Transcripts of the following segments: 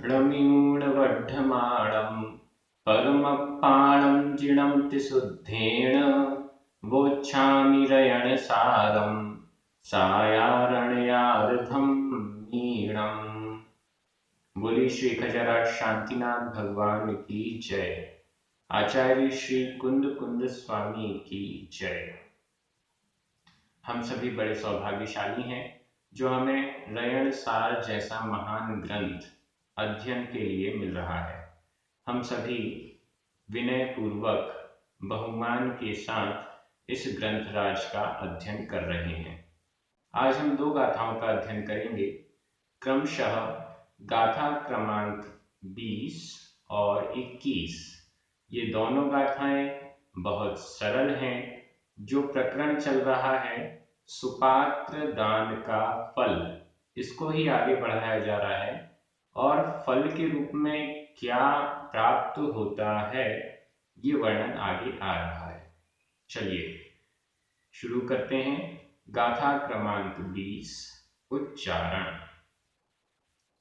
रम्यूणवढ्ढमाणं परमपाणं जिणं तिशुद्धेन वोच्छामि रयणसारं सायारण्यार्धं मीणम्। बोली श्री खजराज शांतिनाथ भगवान की जय। आचार्य श्री कुंद कुंद स्वामी की जय। हम सभी बड़े सौभाग्यशाली हैं जो हमें रयण सार जैसा महान ग्रंथ अध्ययन के लिए मिल रहा है। हम सभी विनय पूर्वक बहुमान के साथ इस ग्रंथराज का अध्ययन कर रहे हैं। आज हम दो गाथाओं का अध्ययन करेंगे, क्रमशः गाथा क्रमांक 20 और 21। ये दोनों गाथाएं बहुत सरल हैं। जो प्रकरण चल रहा है सुपात्र दान का फल, इसको ही आगे बढ़ाया जा रहा है और फल के रूप में क्या प्राप्त होता है ये वर्णन आगे आ रहा है। चलिए शुरू करते हैं। गाथा क्रमांक 20। उच्चारण।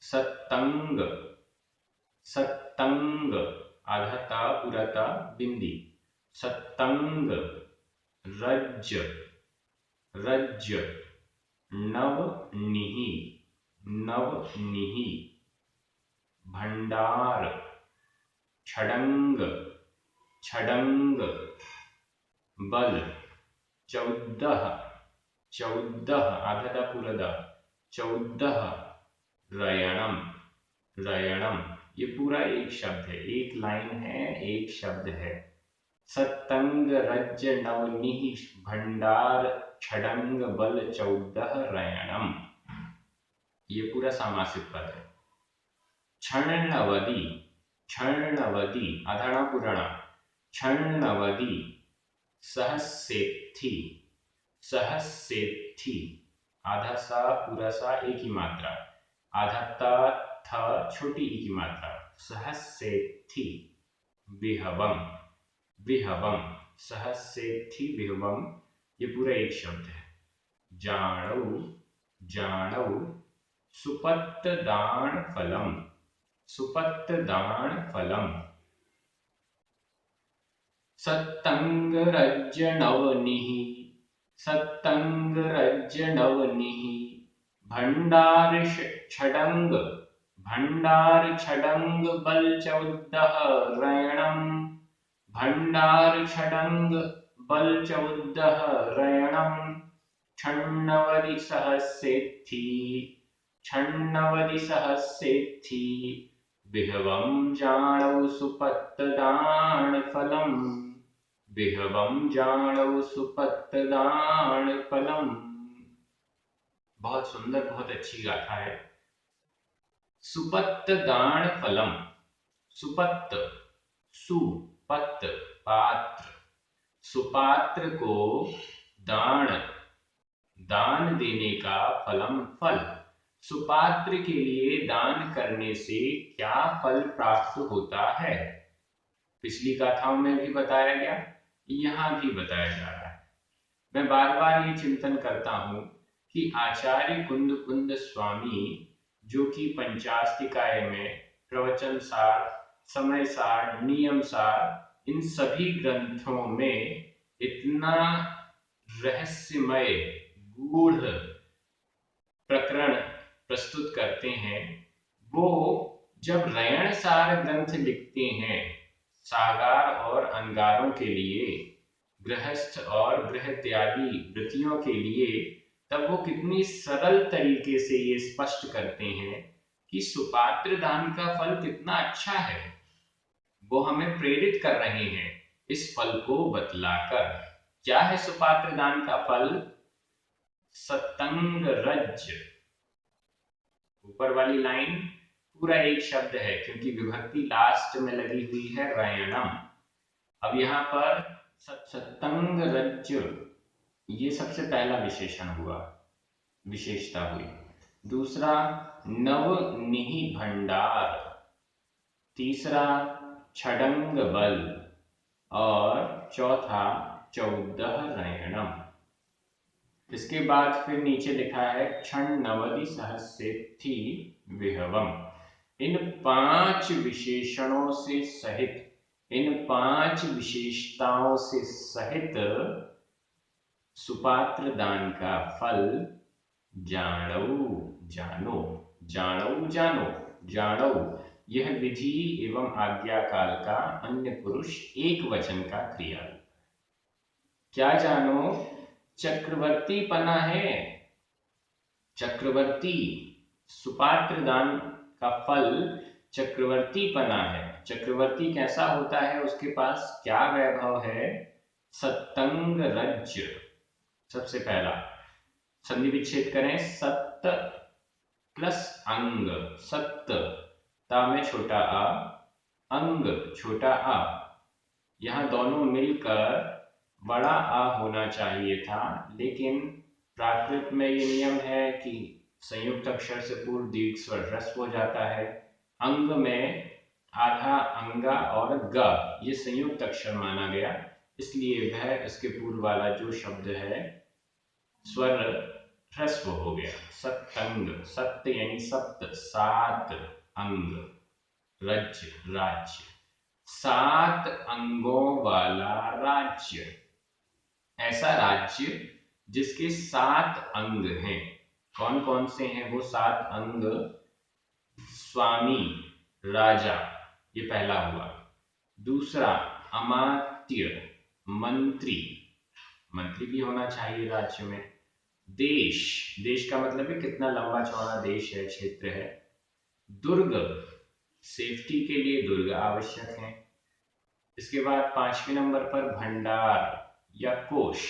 सत्तंग, सत्तंग आधा ता पूरा ता बिंदी, सत्तंग। रज्ज, रज्ज। नवनिहि, नवनिहि। भंडार, छड़ंग, छड़ंग। बल, 14, 14 आधा दा पूरा दा, 14। रयणम, रयणम ये पूरा एक शब्द है, एक लाइन है, एक शब्द है। सत्तंग रज्ज नवनिहि भंडार छड़ंग बल 14 रयणम, ये पूरा सामासिक पद है। क्षणवदि, क्षणवदि आधाणा पुराणा, क्षणवदि। सहस्सेत्थि, सहस्सेत्थि आधा सा पूरा सा एक ही मात्रा, आधा ता था छोटी एक ही मात्रा, सहस्सेत्थि। विहवम, विहवम, सहस्सेत्थि विहवम ये पूरा एक शब्द है। जाणौ, जाणौ। सुपत्तदान फलम, सुपत्तदान फलम। सत्तंग रज्ज नवनिहि, सत्तंग रज्ज नवनिहि। भंडार छड़ंग, भंडार छड़ंग बल 14 रयणम। भंडार छड़ंग बल 14 रयणम। क्षणवदि सहस्सेत्थि, क्षणवदि सहस्सेत्थि। विहवम जाणौ सुपत्तदान फलम, विहवम जाणौ सुपत्तदान फलम। बहुत सुंदर, बहुत अच्छी गाथा है। सुपत्तदान फलम, सुपत्त, सुपत्त पात्र, सुपात्र को दान, दान देने का फलम फल। सुपात्र के लिए दान करने से क्या फल प्राप्त होता है? पिछली गाथाओं में भी बताया गया, यहाँ भी बताया जा रहा है। मैं बार बार ये चिंतन करता हूँ कि आचार्य कुंद कुंद स्वामी जो कि पंचास्तिकाय में प्रवचन सार, समय सार, नियम सार, इन सभी ग्रंथों में इतना रहस्यमय गूढ़ प्रकरण प्रस्तुत करते हैं, वो जब रयण सार ग्रंथ लिखते हैं सागार और अंगारों के लिए, गृहस्थ और गृह त्यागी वृत्तियों के लिए, तब वो कितनी सरल तरीके से ये स्पष्ट करते हैं कि सुपात्र दान का फल कितना अच्छा है। वो हमें प्रेरित कर रहे हैं इस फल को बतलाकर। क्या है सुपात्र दान का फल? सत्तंग रज्ज, ऊपर वाली लाइन पूरा एक शब्द है क्योंकि विभक्ति लास्ट में लगी हुई है रयणम। अब यहाँ पर सत्तंग रज्ज ये सबसे पहला विशेषण हुआ, विशेषता हुई। दूसरा नवनिहि भंडार, तीसरा छड़ंग बल और चौथा 14 रयणम। इसके बाद फिर नीचे लिखा है क्षणवदि सहस्सेत्थि विहवम। इन 5 विशेषणों से सहित, इन 5 विशेषताओं से सहित सुपात्र दान का फल जाणौ, जानो, जाणौ, जानो, जाणौ, यह विधि एवं आज्ञा काल का अन्य पुरुष एक वचन का क्रिया रूप। क्या जानो? चक्रवर्ती पना है। चक्रवर्ती, सुपात्र दान का फल चक्रवर्ती पना है। चक्रवर्ती कैसा होता है, उसके पास क्या वैभव है? सत्तंग रज्य। सबसे पहला संधि विच्छेद करें, सत्त प्लस अंग, सत्त, ता में छोटा आ, अंग छोटा आ, यहां दोनों मिलकर बड़ा आ होना चाहिए था, लेकिन प्राकृत में ये नियम है कि संयुक्त अक्षर से पूर्व दीर्घ स्वर ह्रस्व हो जाता है। अंग में आधा अंगा और ग ये संयुक्त अक्षर माना गया, इसलिए वह इसके पूर्व वाला जो शब्द है स्वर ह्रस्व हो गया। सत्तंग, सत्य यानी सप्त, 7 अंग, रज्य राज्य, 7 अंगों वाला राज्य, ऐसा राज्य जिसके 7 अंग हैं। कौन कौन से हैं वो 7 अंग? स्वामी, राजा, ये पहला हुआ। दूसरा अमात्य, मंत्री, मंत्री भी होना चाहिए राज्य में। देश, देश का मतलब है कितना लंबा चौड़ा देश है, क्षेत्र है। दुर्ग, सेफ्टी के लिए दुर्ग आवश्यक है। इसके बाद 5वें नंबर पर भंडार या कोष,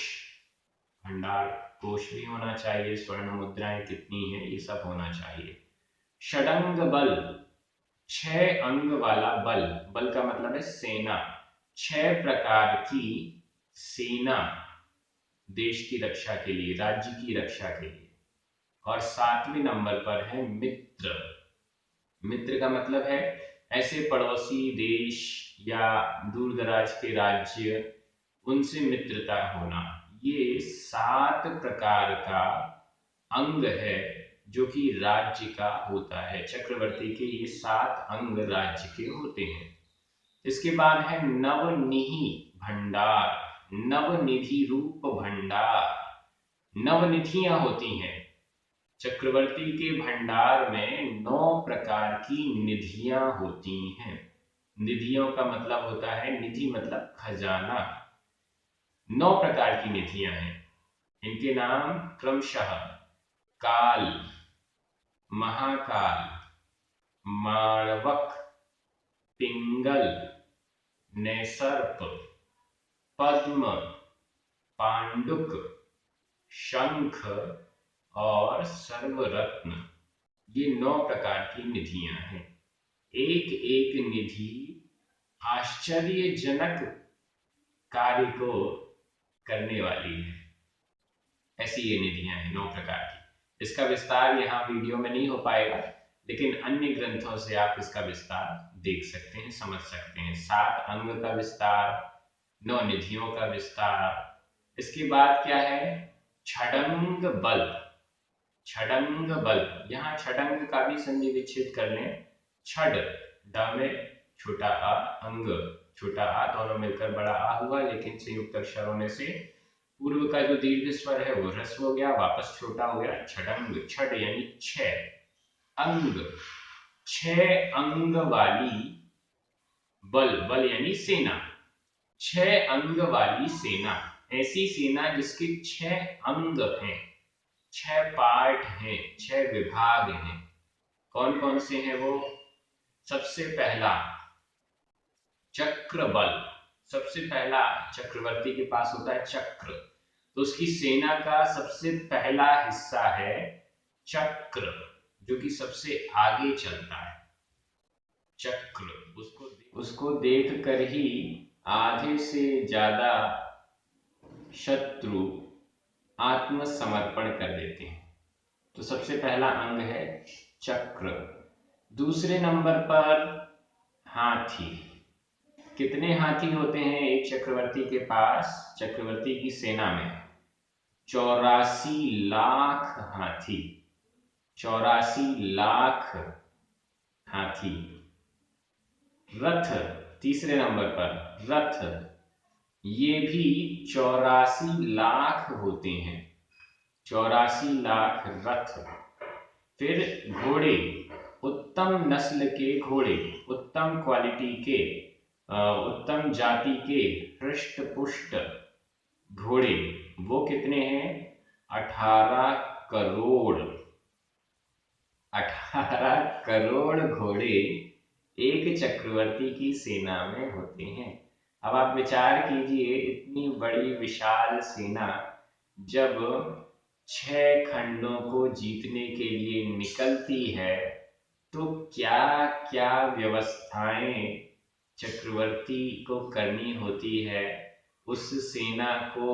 भंडार कोष भी होना चाहिए। स्वर्ण मुद्राएं कितनी है ये सब होना चाहिए। षडंग बल, 6 अंग वाला बल, बल का मतलब है सेना, 6 प्रकार की सेना देश की रक्षा के लिए, राज्य की रक्षा के लिए। और 7वें नंबर पर है मित्र। मित्र का मतलब है ऐसे पड़ोसी देश या दूर दराज के राज्य, उनसे मित्रता होना। ये 7 प्रकार का अंग है जो कि राज्य का होता है। चक्रवर्ती के ये 7 अंग राज्य के होते हैं। इसके बाद है नवनिधि भंडार, नवनिधि रूप भंडार, नवनिधियां होती हैं। चक्रवर्ती के भंडार में 9 प्रकार की निधियां होती हैं। निधियों का मतलब होता है, निधि मतलब खजाना। 9 प्रकार की निधियां हैं। इनके नाम क्रमशः काल, महाकाल, माणवक, पिंगल, नैसर्प, पद्म, पांडुक, शंख और सर्वरत्न, ये 9 प्रकार की निधियां हैं। एक एक निधि आश्चर्यजनक कार्य को करने वाली है, ऐसी ये निधियां हैं 9 प्रकार की। इसका विस्तार यहाँ वीडियो में नहीं हो पाएगा, लेकिन अन्य ग्रंथों से आप इसका विस्तार देख सकते हैं, समझ सकते हैं। 7 अंग का विस्तार, 9 निधियों का विस्तार। इसके बाद क्या है? छडंग बल, छडंग बल, यहाँ छडंग का भी संधि विच्छेद कर लें। छड, ड में छोटा आ, अंग छोटा आ, दोनों मिलकर बड़ा आ हुआ, लेकिन संयुक्त अक्षर होने से पूर्व का जो दीर्घ स्वर है वो ह्रस्व हो गया, वापस छोटा हो गया। छडंग, छड यानी 6 अंग, 6 अंग वाली बल, बल यानी सेना, 6 अंग वाली सेना, ऐसी सेना जिसके 6 अंग हैं, 6 पार्ट हैं, 6 विभाग हैं। कौन कौन से हैं वो? सबसे पहला चक्र बल, सबसे पहला चक्रवर्ती के पास होता है चक्र, तो उसकी सेना का सबसे पहला हिस्सा है चक्र, जो कि सबसे आगे चलता है। चक्र, उसको देख कर ही आधे से ज्यादा शत्रु आत्मसमर्पण कर देते हैं। तो सबसे पहला अंग है चक्र। दूसरे नंबर पर हाथी। कितने हाथी होते हैं एक चक्रवर्ती के पास? चक्रवर्ती की सेना में 84 लाख हाथी, 84 लाख हाथी। रथ तीसरे नंबर पर, रथ ये भी 84 लाख होते हैं, 84 लाख रथ। फिर घोड़े, उत्तम नस्ल के घोड़े, उत्तम क्वालिटी के, उत्तम जाति के हृष्ट पुष्ट घोड़े, वो कितने हैं? 18 करोड़। 18 करोड़ घोड़े एक चक्रवर्ती की सेना में होते हैं। अब आप विचार कीजिए, इतनी बड़ी विशाल सेना जब 6 खंडों को जीतने के लिए निकलती है तो क्या क्या व्यवस्थाएं चक्रवर्ती को करनी होती है उस सेना को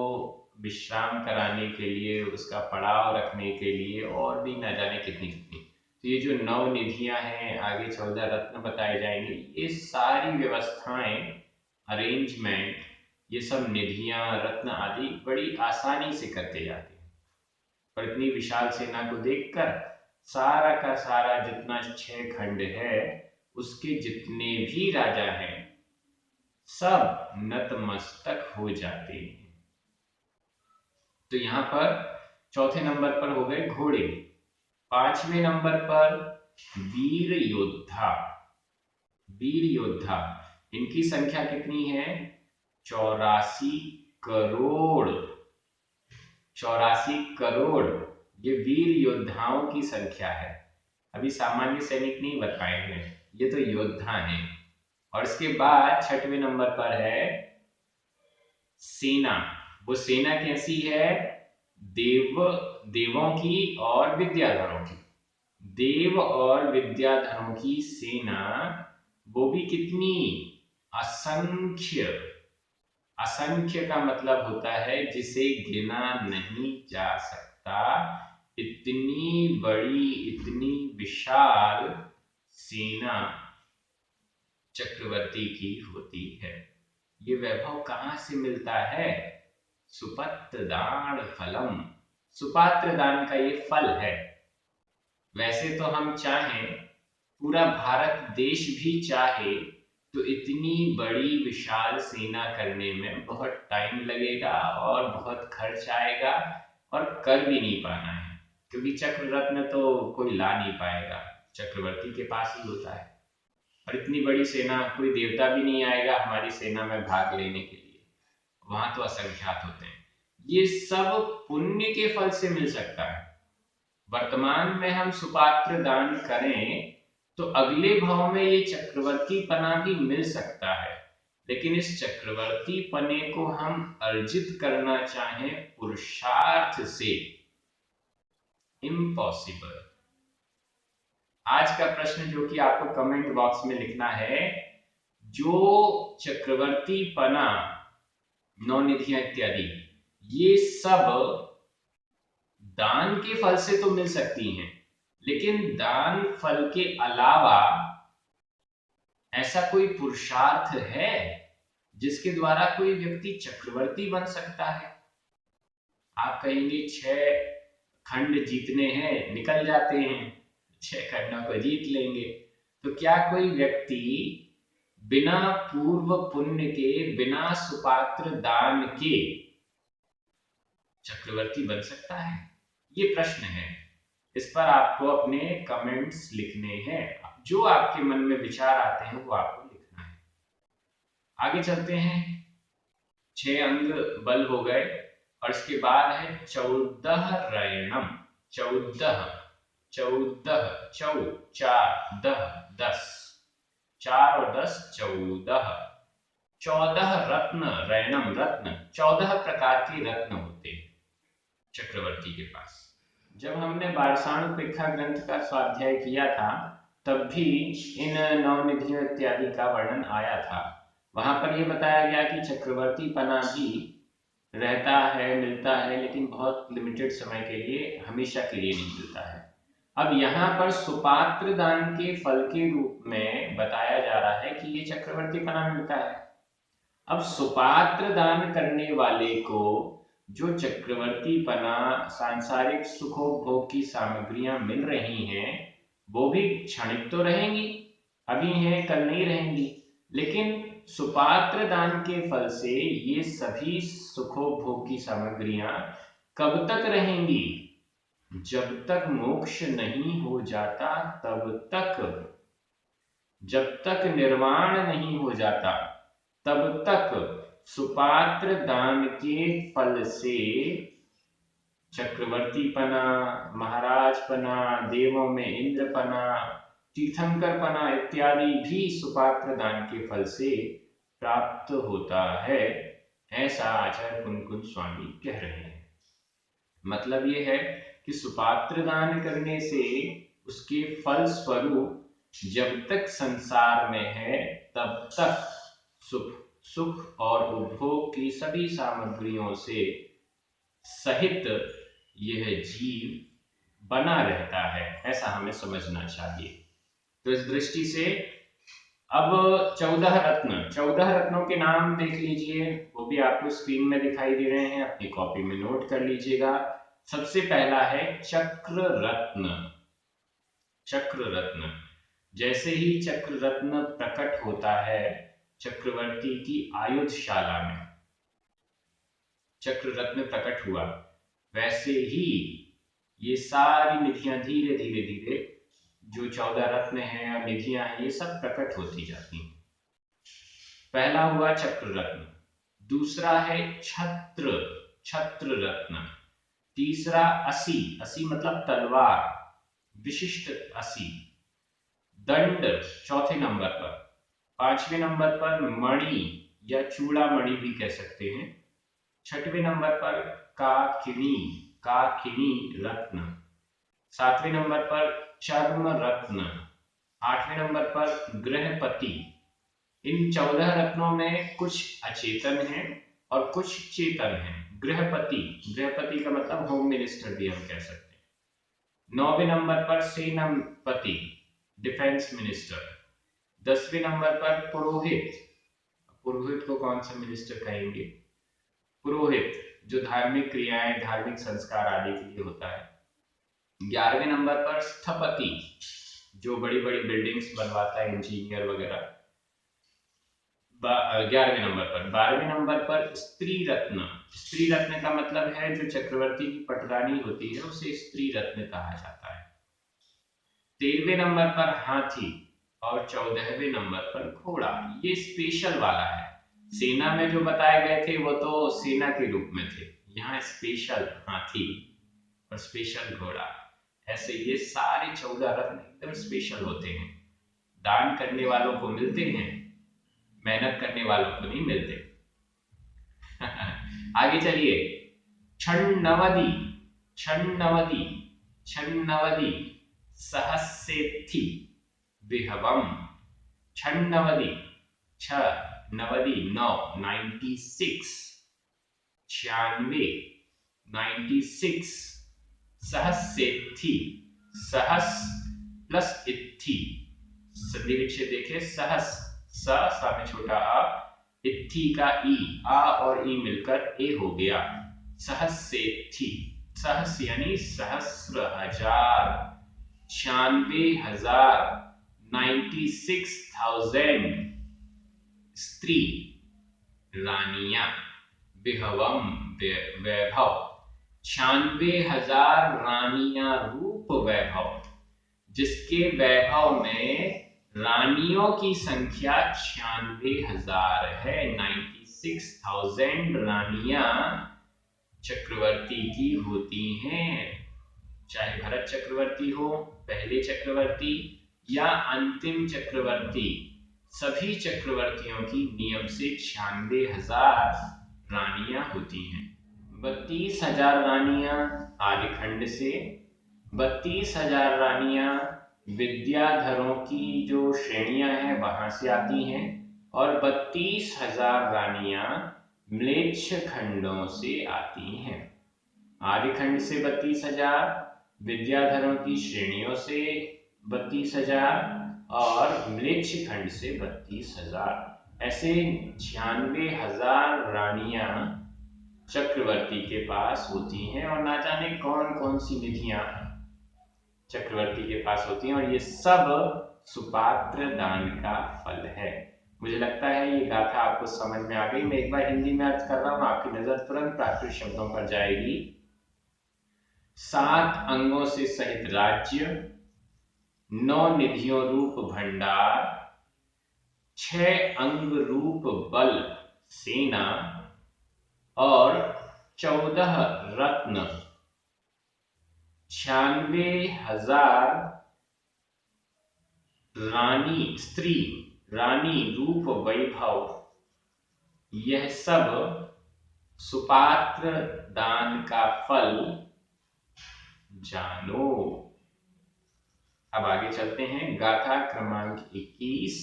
विश्राम कराने के लिए, उसका पड़ाव रखने के लिए, और भी न जाने कितनी कितनी। तो ये जो 9 निधियां हैं, आगे 14 रत्न बताए जाएंगे, ये सारी व्यवस्थाएं, अरेंजमेंट, ये सब निधियां, रत्न आदि बड़ी आसानी से करते जाते हैं। पर इतनी विशाल सेना को देखकर सारा का सारा जितना 6 खंड है उसके जितने भी राजा हैं सब नतमस्तक हो जाते हैं। तो यहाँ पर चौथे नंबर पर हो गए घोड़े। 5वें नंबर पर वीर योद्धा। वीर योद्धा, इनकी संख्या कितनी है? 84 करोड़। 84 करोड़ ये वीर योद्धाओं की संख्या है। अभी सामान्य सैनिक नहीं बताए हैं, ये तो योद्धा हैं। और इसके बाद 6वें नंबर पर है सेना। वो सेना कैसी है? देवों की और विद्याधरों की। देव और विद्याधरों की सेना, वो भी कितनी? असंख्य। असंख्य का मतलब होता है जिसे गिना नहीं जा सकता। इतनी बड़ी, इतनी विशाल सेना चक्रवर्ती की होती है। ये वैभव कहां से मिलता है? सुपत्र दान फलम। सुपात्र दान का ये फल है। वैसे तो हम चाहें, पूरा भारत देश भी चाहे तो इतनी बड़ी विशाल सेना करने में बहुत टाइम लगेगा और बहुत खर्च आएगा और कर भी नहीं पाना है, क्योंकि चक्र रत्न तो कोई ला नहीं पाएगा, चक्रवर्ती के पास ही होता है। और इतनी बड़ी सेना, कोई देवता भी नहीं आएगा हमारी सेना में भाग लेने के लिए, वहां तो असंख्यात होते हैं। ये सब पुण्य के फल से मिल सकता है। वर्तमान में हम सुपात्र दान करें तो अगले भाव में ये चक्रवर्ती पना भी मिल सकता है, लेकिन इस चक्रवर्ती पने को हम अर्जित करना चाहें पुरुषार्थ से, इम्पॉसिबल। आज का प्रश्न जो कि आपको कमेंट बॉक्स में लिखना है, जो चक्रवर्ती पना, 9 निधियां इत्यादि, ये सब दान के फल से तो मिल सकती हैं, लेकिन दान फल के अलावा ऐसा कोई पुरुषार्थ है जिसके द्वारा कोई व्यक्ति चक्रवर्ती बन सकता है? आप कहेंगे 6 खंड जीतने हैं, निकल जाते हैं, 6 खंडों को जीत लेंगे, तो क्या कोई व्यक्ति बिना पूर्व पुण्य के, बिना सुपात्र दान के चक्रवर्ती बन सकता है? ये प्रश्न है। इस पर आपको अपने कमेंट्स लिखने हैं, जो आपके मन में विचार आते हैं वो आपको लिखना है। आगे चलते हैं। 6 अंग बल हो गए और इसके बाद है 14 रयणम। 14, 14, 4, 10, 4 और 10 14। 14 रत्न, रैनम रत्न, 14 प्रकार के रत्न होते हैं चक्रवर्ती के पास। जब हमने बारसाणुपेक्षा ग्रंथ का स्वाध्याय किया था तब भी इन 9 निधियों इत्यादि का वर्णन आया था। वहां पर यह बताया गया कि चक्रवर्ती पना भी रहता है, मिलता है, लेकिन बहुत लिमिटेड समय के लिए, हमेशा के लिए नहीं मिलता है। अब यहाँ पर सुपात्र दान के फल के रूप में बताया जा रहा है कि ये चक्रवर्ती पना मिलता है। अब सुपात्र दान करने वाले को जो चक्रवर्ती पना, सांसारिक सुखोपभोग की सामग्रियां मिल रही हैं, वो भी क्षणिक तो रहेंगी, अभी हैं कल नहीं रहेंगी। लेकिन सुपात्र दान के फल से ये सभी सुखोपभोग की सामग्रियां कब तक रहेंगी? जब तक मोक्ष नहीं हो जाता तब तक, जब तक निर्वाण नहीं हो जाता तब तक सुपात्र दान के फल से चक्रवर्ती पना, महाराज पना, देवों में इंद्र पना, तीर्थंकर पना इत्यादि भी सुपात्र दान के फल से प्राप्त होता है, ऐसा आचार्य कुंद स्वामी कह रहे हैं। मतलब ये है कि सुपात्र दान करने से उसके फल स्वरूप जब तक संसार में है तब तक सुख और उपभोग की सभी सामग्रियों से सहित यह जीव बना रहता है, ऐसा हमें समझना चाहिए। तो इस दृष्टि से अब 14 रत्न, 14 रत्नों के नाम देख लीजिए, वो भी आपको स्क्रीन में दिखाई दे रहे हैं, अपनी कॉपी में नोट कर लीजिएगा। सबसे पहला है चक्र रत्न। चक्र रत्न, जैसे ही चक्र रत्न प्रकट होता है चक्रवर्ती की आयुधशाला में, चक्र रत्न प्रकट हुआ, वैसे ही ये सारी निधियां धीरे धीरे धीरे जो 14 रत्न हैं और निधियां हैं ये सब प्रकट होती जाती हैं। पहला हुआ चक्र रत्न, दूसरा है छत्र, छत्र रत्न, तीसरा असी, असी मतलब तलवार, विशिष्ट असी, दंड चौथे नंबर पर, पांचवें नंबर पर मणि या चूड़ामणि भी कह सकते हैं, छठवें नंबर पर काकिनी, काकिनी रत्न, सातवें नंबर पर चर्म रत्न, आठवें नंबर पर गृहपति। इन 14 रत्नों में कुछ अचेतन हैं और कुछ चेतन हैं। गृहपति, गृहपति का मतलब होम मिनिस्टर भी हम कह सकते हैं। 9वें नंबर पर सेनापति, डिफेंस मिनिस्टर। 10वें नंबर पर पुरोहित, पुरोहित को कौन सा मिनिस्टर कहेंगे? पुरोहित जो धार्मिक क्रियाएं, धार्मिक संस्कार आदि के लिए होता है। 11वें नंबर पर स्थपति जो बड़ी बड़ी बिल्डिंग्स बनवाता है, इंजीनियर वगैरह। 11वें नंबर पर। 12वें नंबर पर स्त्री रत्न, स्त्री रत्न का मतलब है जो चक्रवर्ती की पटरानी होती है उसे स्त्री रत्न कहा जाता है। 13वें नंबर पर हाथी और 14वें नंबर पर घोड़ा। ये स्पेशल वाला है, सेना में जो बताए गए थे वो तो सेना के रूप में थे, यहाँ स्पेशल हाथी और स्पेशल घोड़ा। ऐसे ये सारे 14 रत्न एकदम स्पेशल होते हैं, दान करने वालों को मिलते हैं, मेहनत करने वालों को नहीं मिलते। आगे चलिए, छन्नवदी, छन्नवदी, छन्नवदी सहस्सेथी विहवम। छन्नवदी, छ नवदी 9, 96, 96, 96, सहस्सेथी, सहस प्लस इत्थी, संधि विच्छेद देखिए, सहस सा में छोटा आ, इत्थी का ई, आ और ई मिलकर ए हो गया, सहस्सेथी। सहस यानी सहस्र, हजार, 96,000, 96,000 स्त्री रानियां, विहवम वैभव, 96,000 रानियां रूप वैभव, जिसके वैभव में रानियों की संख्या 96,000 है। 96,000 रानियां चक्रवर्ती की होती हैं, चाहे भरत चक्रवर्ती हो, पहले चक्रवर्ती या अंतिम चक्रवर्ती, सभी चक्रवर्तियों की नियम से 96,000 रानियां होती हैं। 32,000 रानियां आदिखंड से, 32,000 रानियां विद्याधरों की जो श्रेणियां हैं वहां से आती हैं, और 32,000 रानियां म्लेच्छ खंडों से आती हैं। आदिखंड से 32,000, विद्याधरों की श्रेणियों से 32,000 और म्लेच्छ खंड से 32,000, ऐसे 96,000 रानियां चक्रवर्ती के पास होती हैं। और ना जाने कौन कौन सी निधियां चक्रवर्ती के पास होती हैं, और ये सब सुपात्र दान का फल है। मुझे लगता है ये गाथा आपको समझ में आ गई। मैं एक बार हिंदी में अर्थ कर रहा हूं, आपकी नजर तुरंत प्राकृत शब्दों पर जाएगी। 7 अंगों से सहित राज्य, 9 निधियों रूप भंडार, 6 अंग रूप बल सेना और 14 रत्न, 96,000 रानी रूप वैभव, यह सब सुपात्र दान का फल जानो। अब आगे चलते हैं। गाथा क्रमांक 21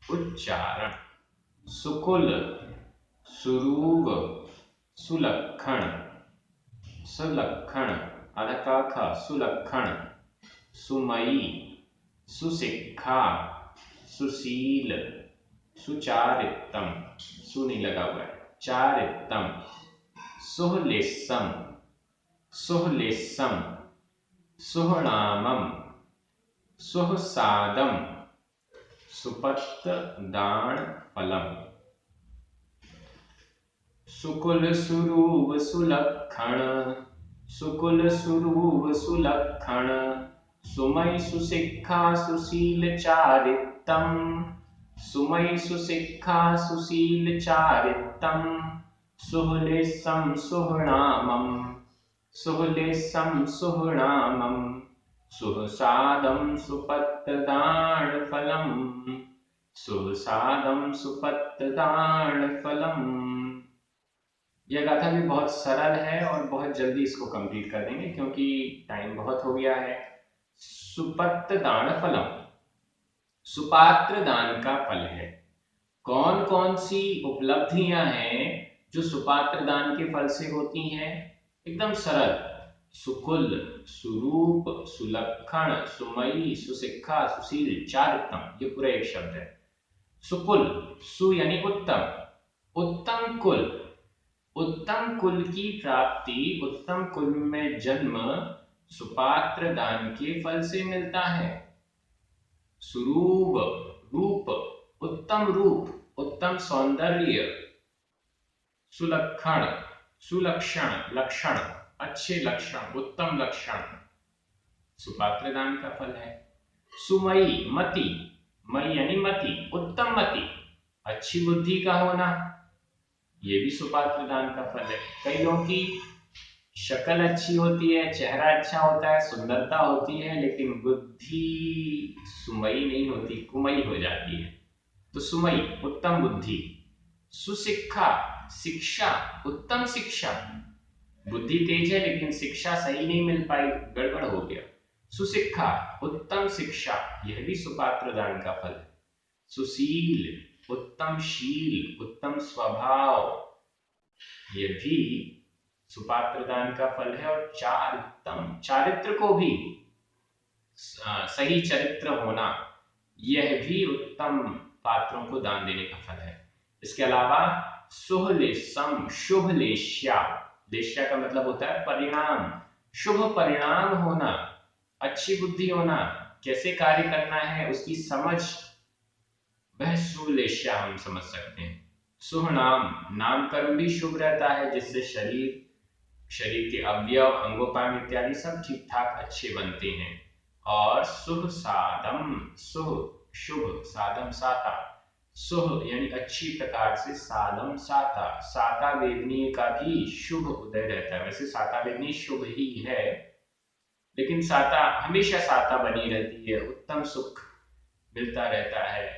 उच्चारण। सुकुल, सुरूव, सुलक्षण, सुलक्षण आधा का सुलक्षण, सुमयी, सुशिक्षा, सुशील, सुचारित्रम, सु नहीं लगा हुआ है, चारित्रम, सुहलेशम, सुहलेशम, सुहनामम, सुहसादम, सुपत्त दान फलम। सुकुल सुरूव सुलक्षण, सुकुल सुरूव सुलक्षण, सुमय सुशिक्षा सुशील चारित्रम, सुमय सुशिक्षा सुशील चारित्रम, सुहलेशम सुहनामम, सुहलेशम सुहनामम, सुहसादम सुपत्तदान फलम, सुहसादम सुपत्तदान फलम। यह गाथा भी बहुत सरल है और बहुत जल्दी इसको कंप्लीट कर देंगे क्योंकि टाइम बहुत हो गया है। सुपत्त दान फलम, सुपात्र दान का फल है। कौन कौन सी उपलब्धियां हैं जो सुपात्र दान के फल से होती हैं? एकदम सरल। सुकुल, सुरूप, सुलक्षण, सुमयी, सुशिक्षा, सुशील, चारित्रम, ये पूरा एक शब्द है। सुकुल, सु यानी उत्तम, उत्तम कुल, उत्तम कुल की प्राप्ति, उत्तम कुल में जन्म सुपात्र दान के फल से मिलता है। सुरूप, रूप, उत्तम रूप, उत्तम सौंदर्य। सुलक्षण, सुलक्षण, लक्षण, अच्छे लक्षण, उत्तम लक्षण, सुपात्र दान का फल है। सुमयी, मति, मयी यानी मति, उत्तम मति, अच्छी बुद्धि का होना, ये भी सुपात्र दान का फल है। कई लोगों की शक्ल अच्छी होती है, चेहरा अच्छा होता है, सुंदरता होती है, लेकिन बुद्धि सुमयी नहीं होती, कुमयी हो जाती है। तो सुमयी, उत्तम बुद्धि। सुशिक्षा, शिक्षा, उत्तम शिक्षा, बुद्धि तेज है लेकिन शिक्षा सही नहीं मिल पाई, गड़बड़ हो गया। सुशिक्षा, उत्तम शिक्षा, यह भी सुपात्र दान का फल है। सुशील, उत्तम शील, उत्तम स्वभाव, यह भी सुपात्र दान का फल है। और चारित्रम, चारित्र को भी सही चरित्र होना, यह भी उत्तम पात्रों को दान देने का फल है। इसके अलावा सुहलेशम, शुभ लेश्या, लेश्या का मतलब होता है परिणाम, शुभ परिणाम होना, अच्छी बुद्धि होना, कैसे कार्य करना है उसकी समझ, वह सुलेश्या हम समझ सकते हैं। सुहनाम, नामकरण भी शुभ रहता है जिससे शरीर के अवयव, अंगोपांग इत्यादि सब ठीक ठाक अच्छे बनते हैं। और शुभ साधम, शुभ, साधम साता, शुभ यानी अच्छी प्रकार से, साधम साता, साता वेदनीय का भी शुभ उदय रहता है। वैसे साता वेदनीय शुभ ही है, लेकिन साता हमेशा साता बनी रहती है, उत्तम सुख मिलता रहता है,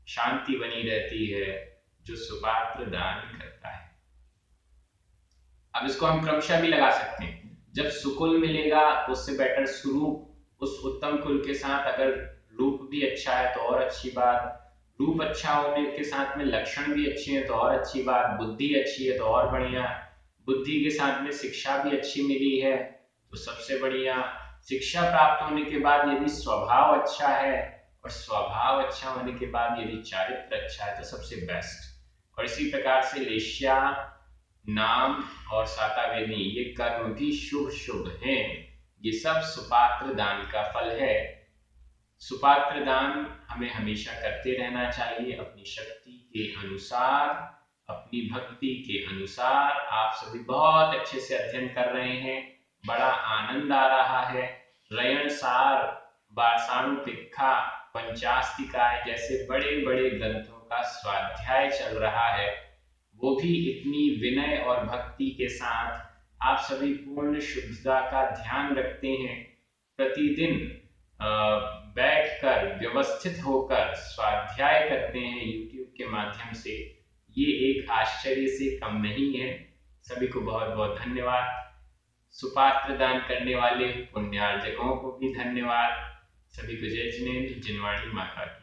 शांति बनी रहती है, जो सुपात्र दान करता है। अब इसको हम क्रमशः भी लगा सकते हैं। जब सुकुल मिलेगा तो उससे बेटर स्वरूप, उस उत्तम कुल के साथ अगर रूप भी अच्छा है तो और अच्छी बात, रूप अच्छा होने के साथ में लक्षण भी अच्छे हैं तो और अच्छी बात, बुद्धि अच्छी है तो और बढ़िया, बुद्धि के साथ में शिक्षा भी अच्छी मिली है तो सबसे बढ़िया, शिक्षा प्राप्त होने के बाद यदि स्वभाव अच्छा है और स्वभाव अच्छा होने के बाद यदि चारित्र अच्छा है तो सबसे बेस्ट। और इसी प्रकार से लेश्या, नाम और सातावेदी, ये कर्म भी शुभ शुभ हैं। ये सब सुपात्र दान का फल है। सुपात्र दान हमें हमेशा करते रहना चाहिए अपनी शक्ति के अनुसार, अपनी भक्ति के अनुसार। आप सभी बहुत अच्छे से अध्ययन कर रहे हैं, बड़ा आनंद आ रहा है। रयणसार, बासानुतिक्खा, पंचास्तिकाय जैसे बड़े बड़े ग्रंथों का स्वाध्याय चल रहा है, वो भी इतनी विनय और भक्ति के साथ। आप सभी पूर्ण शुद्धता का ध्यान रखते हैं, प्रतिदिन बैठकर व्यवस्थित होकर स्वाध्याय करते हैं YouTube के माध्यम से। ये एक आश्चर्य से कम नहीं है। सभी को बहुत बहुत धन्यवाद। सुपात्र दान करने वाले पुण्यार्जकों को भी धन्यवाद। सभी को जय जिनेंद्र, जिनवाणी माता की।